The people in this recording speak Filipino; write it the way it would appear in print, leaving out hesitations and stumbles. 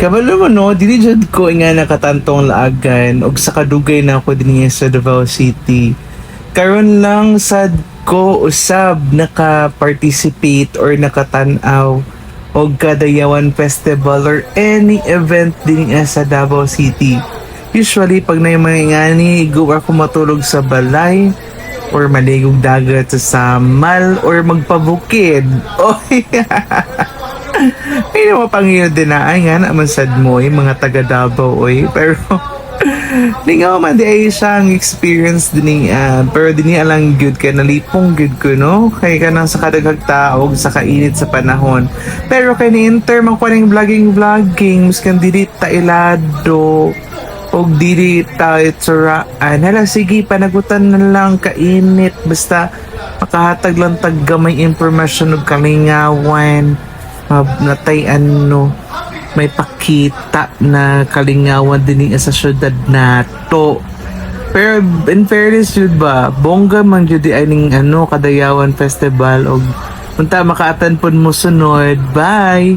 Kabalo mo no, dili jud ko nga nakatantong laagan og sa kadugay na ako dinhi sa Davao City. Karon lang sad ko usab naka-participate or nakatan-aw og Kadayawan Festival or any event din sa Davao City. Usually pag na mga ngani, go ako matulog sa balay or maligog dagat sa samal or magpabukid. Oy. May naman pangyo din na ay nga naman sad mo mga taga Davao oy. Pero di nga man di ay siyang experience din pero di niya lang good ka nalipong good ko no kay ka nang sa kadaghag taog sa kainit sa panahon. Pero kay ni inter man ko ning vlogging miskan dili ta ilado og dili ta itsuraan. Hala sige panagutan na lang kainit basta makahatag lang tag gamay impormasyon og kalingawan natay ano may pakita na kalingawan din sa syudad nato. Pero in fairness yun ba, bongga man yun ay ning ano, Kadayawan Festival og punta makaatan po mo sunod. Bye!